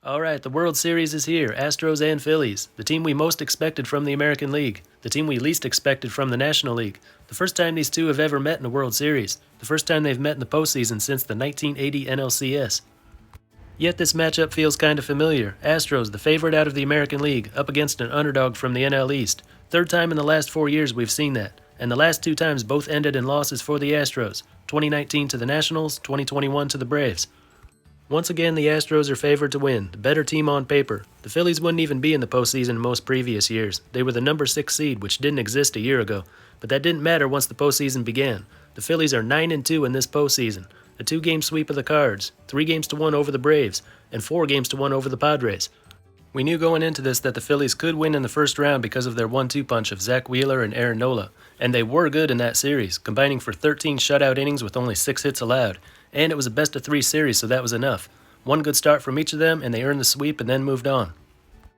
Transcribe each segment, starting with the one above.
Alright, the World Series is here, Astros and Phillies. The team we most expected from the American League. The team we least expected from the National League. The first time these two have ever met in a World Series. The first time they've met in the postseason since the 1980 NLCS. Yet this matchup feels kind of familiar. Astros, the favorite out of the American League, up against an underdog from the NL East. Third time in the last 4 years we've seen that. And the last two times both ended in losses for the Astros. 2019 to the Nationals, 2021 to the Braves. Once again, the Astros are favored to win, the better team on paper. The Phillies wouldn't even be in the postseason in most previous years. They were the number 6 seed, which didn't exist a year ago. But that didn't matter once the postseason began. The Phillies are 9-2 in this postseason. A 2-game sweep of the Cards, 3-1 over the Braves, and 4-1 over the Padres. We knew going into this that the Phillies could win in the first round because of their 1-2 punch of Zach Wheeler and Aaron Nola. And they were good in that series, combining for 13 shutout innings with only 6 hits allowed. And it was a best-of-3 series, so that was enough. One good start from each of them, and they earned the sweep and then moved on.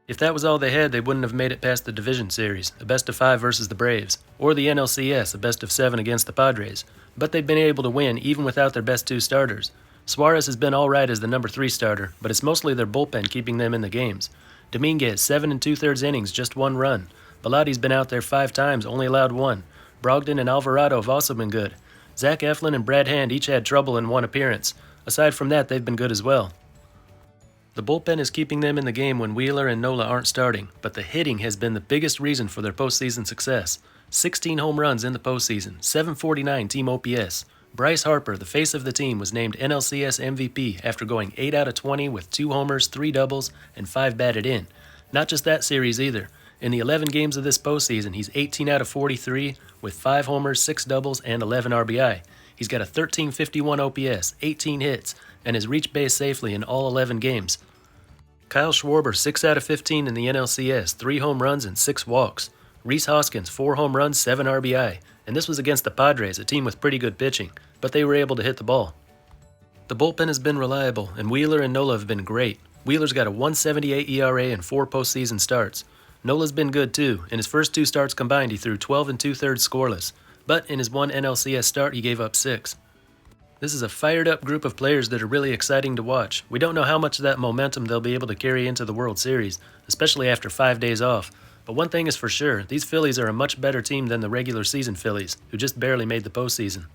If that was all they had, they wouldn't have made it past the division series, a best-of-5 versus the Braves, or the NLCS, a best-of-7 against the Padres. But they've been able to win even without their best 2 starters. Suarez has been alright as the number 3 starter, but it's mostly their bullpen keeping them in the games. Dominguez, 7 2/3 innings, just 1 run. Bellatti's been out there 5 times, only allowed 1. Brogdon and Alvarado have also been good. Zach Eflin and Brad Hand each had trouble in 1 appearance. Aside from that, they've been good as well. The bullpen is keeping them in the game when Wheeler and Nola aren't starting, but the hitting has been the biggest reason for their postseason success. 16 home runs in the postseason, 749 team OPS. Bryce Harper, the face of the team, was named NLCS MVP after going 8 out of 20 with 2 homers, 3 doubles, and 5 batted in. Not just that series either. In the 11 games of this postseason, he's 18 out of 43 with 5 homers, 6 doubles, and 11 RBI. He's got a 1351 OPS, 18 hits, and has reached base safely in all 11 games. Kyle Schwarber, 6 out of 15 in the NLCS, 3 home runs and 6 walks. Rhys Hoskins, 4 home runs, 7 RBI. And this was against the Padres, a team with pretty good pitching, but they were able to hit the ball. The bullpen has been reliable, and Wheeler and Nola have been great. Wheeler's got a 1.78 ERA and 4 postseason starts. Nola's been good too. In his first 2 starts combined, he threw 12 2/3 scoreless. But in his 1 NLCS start, he gave up 6. This is a fired-up group of players that are really exciting to watch. We don't know how much of that momentum they'll be able to carry into the World Series, especially after 5 days off. But one thing is for sure, these Phillies are a much better team than the regular season Phillies, who just barely made the postseason.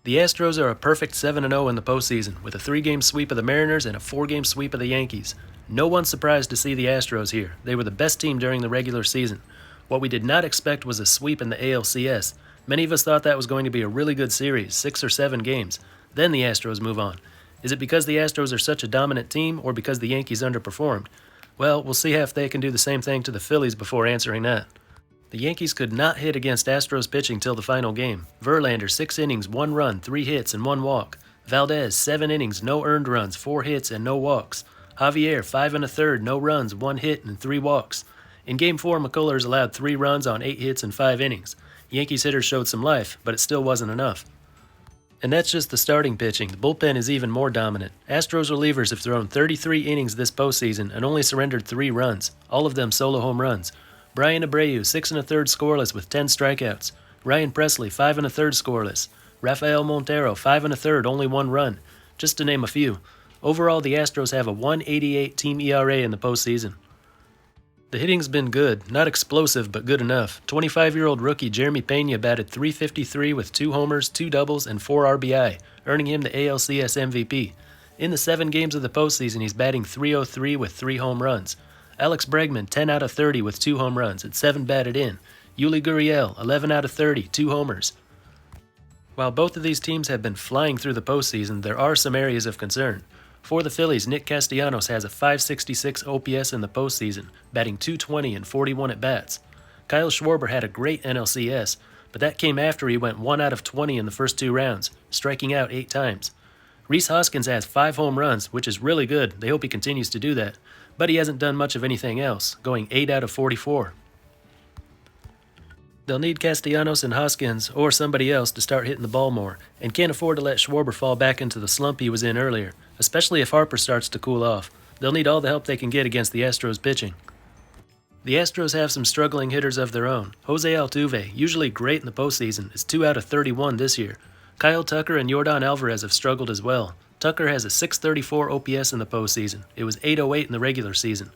The Astros are a perfect 7-0 in the postseason, with a 3-game sweep of the Mariners and a 4-game sweep of the Yankees. No one's surprised to see the Astros here. They were the best team during the regular season. What we did not expect was a sweep in the ALCS. Many of us thought that was going to be a really good series, 6 or 7 games. Then the Astros move on. Is it because the Astros are such a dominant team, or because the Yankees underperformed? Well, we'll see if they can do the same thing to the Phillies before answering that. The Yankees could not hit against Astros pitching till the final game. Verlander, 6 innings, 1 run, 3 hits, and 1 walk. Valdez, 7 innings, no earned runs, 4 hits, and no walks. Javier, 5 1/3, no runs, 1 hit, and 3 walks. In Game 4, McCullers allowed 3 runs on 8 hits and 5 innings. Yankees hitters showed some life, but it still wasn't enough. And that's just the starting pitching. The bullpen is even more dominant. Astros relievers have thrown 33 innings this postseason and only surrendered 3 runs, all of them solo home runs. Brian Abreu, 6 1/3 scoreless with 10 strikeouts. Ryan Presley, 5 1/3 scoreless. Rafael Montero, 5 1/3, only 1 run, just to name a few. Overall, the Astros have a 1.88 team ERA in the postseason. The hitting's been good, not explosive, but good enough. 25-year-old rookie Jeremy Pena batted .353 with 2 homers, 2 doubles, and 4 RBI, earning him the ALCS MVP. In the 7 games of the postseason, he's batting .303 with 3 home runs. Alex Bregman, 10 out of 30 with 2 home runs and 7 batted in. Yuli Gurriel, 11 out of 30, 2 homers. While both of these teams have been flying through the postseason, there are some areas of concern. For the Phillies, Nick Castellanos has a .566 OPS in the postseason, batting .220 and 41 at-bats. Kyle Schwarber had a great NLCS, but that came after he went 1 out of 20 in the first 2 rounds, striking out 8 times. Rhys Hoskins has 5 home runs, which is really good. They hope he continues to do that. But he hasn't done much of anything else, going 8 out of 44. They'll need Castellanos and Hoskins or somebody else to start hitting the ball more, and can't afford to let Schwarber fall back into the slump he was in earlier, especially if Harper starts to cool off. They'll need all the help they can get against the Astros pitching. The Astros have some struggling hitters of their own. Jose Altuve, usually great in the postseason, is 2 out of 31 this year. Kyle Tucker and Yordan Alvarez have struggled as well. Tucker has a 634 OPS in the postseason. It was 808 in the regular season.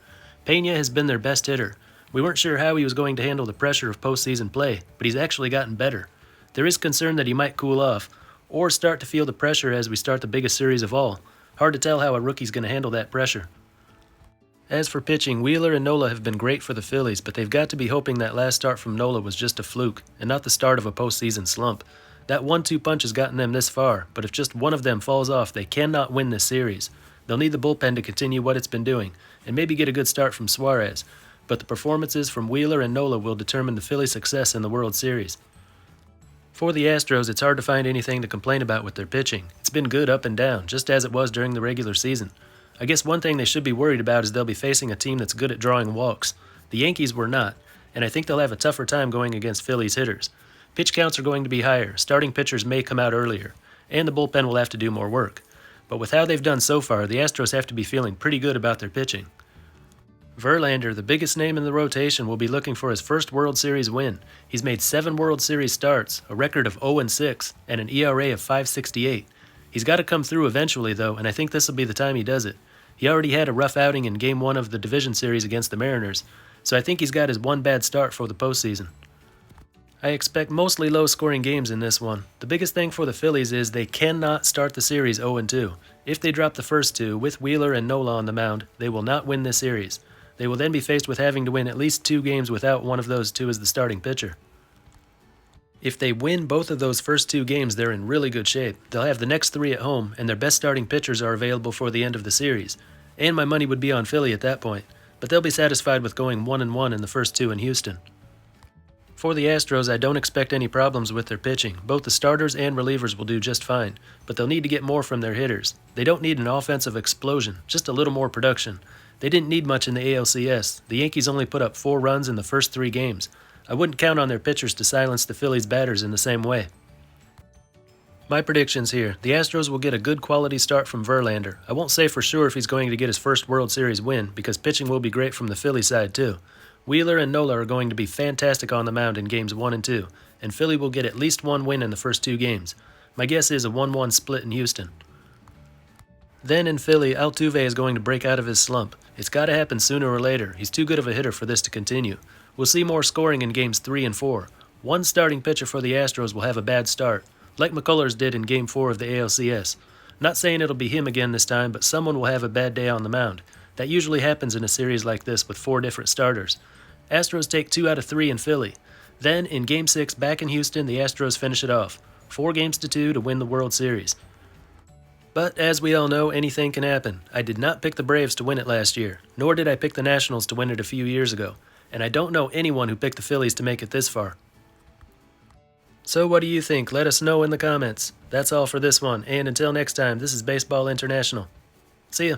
Pena has been their best hitter. We weren't sure how he was going to handle the pressure of postseason play, but he's actually gotten better. There is concern that he might cool off, or start to feel the pressure as we start the biggest series of all. Hard to tell how a rookie's going to handle that pressure. As for pitching, Wheeler and Nola have been great for the Phillies, but they've got to be hoping that last start from Nola was just a fluke, and not the start of a postseason slump. That 1-2 punch has gotten them this far, but if just one of them falls off, they cannot win this series. They'll need the bullpen to continue what it's been doing, and maybe get a good start from Suarez, but the performances from Wheeler and Nola will determine the Phillies' success in the World Series. For the Astros, it's hard to find anything to complain about with their pitching. It's been good up and down, just as it was during the regular season. I guess one thing they should be worried about is they'll be facing a team that's good at drawing walks. The Yankees were not, and I think they'll have a tougher time going against Phillies hitters. Pitch counts are going to be higher, starting pitchers may come out earlier, and the bullpen will have to do more work. But with how they've done so far, the Astros have to be feeling pretty good about their pitching. Verlander, the biggest name in the rotation, will be looking for his first World Series win. He's made 7 World Series starts, a record of 0-6, and an ERA of 5.68. He's got to come through eventually, though, and I think this will be the time he does it. He already had a rough outing in Game 1 of the division series against the Mariners, so I think he's got his one bad start for the postseason. I expect mostly low-scoring games in this one. The biggest thing for the Phillies is they cannot start the series 0-2. If they drop the first 2, with Wheeler and Nola on the mound, they will not win this series. They will then be faced with having to win at least 2 games without one of those 2 as the starting pitcher. If they win both of those first 2 games, they're in really good shape. They'll have the next 3 at home, and their best starting pitchers are available for the end of the series. And my money would be on Philly at that point, but they'll be satisfied with going 1-1 in the first 2 in Houston. For the Astros, I don't expect any problems with their pitching. Both the starters and relievers will do just fine, but they'll need to get more from their hitters. They don't need an offensive explosion, just a little more production. They didn't need much in the ALCS. The Yankees only put up 4 runs in the first 3 games. I wouldn't count on their pitchers to silence the Phillies' batters in the same way. My predictions here. The Astros will get a good quality start from Verlander. I won't say for sure if he's going to get his first World Series win, because pitching will be great from the Philly side too. Wheeler and Nola are going to be fantastic on the mound in games 1 and 2, and Philly will get at least 1 win in the first 2 games. My guess is a 1-1 split in Houston. Then in Philly, Altuve is going to break out of his slump. It's got to happen sooner or later. He's too good of a hitter for this to continue. We'll see more scoring in games 3 and 4. One starting pitcher for the Astros will have a bad start, like McCullers did in Game 4 of the ALCS. Not saying it'll be him again this time, but someone will have a bad day on the mound. That usually happens in a series like this with 4 different starters. Astros take 2 out of 3 in Philly. Then, in Game 6 back in Houston, the Astros finish it off. 4-2 to win the World Series. But as we all know, anything can happen. I did not pick the Braves to win it last year, nor did I pick the Nationals to win it a few years ago, and I don't know anyone who picked the Phillies to make it this far. So what do you think? Let us know in the comments. That's all for this one, and until next time, this is Baseball International. See ya.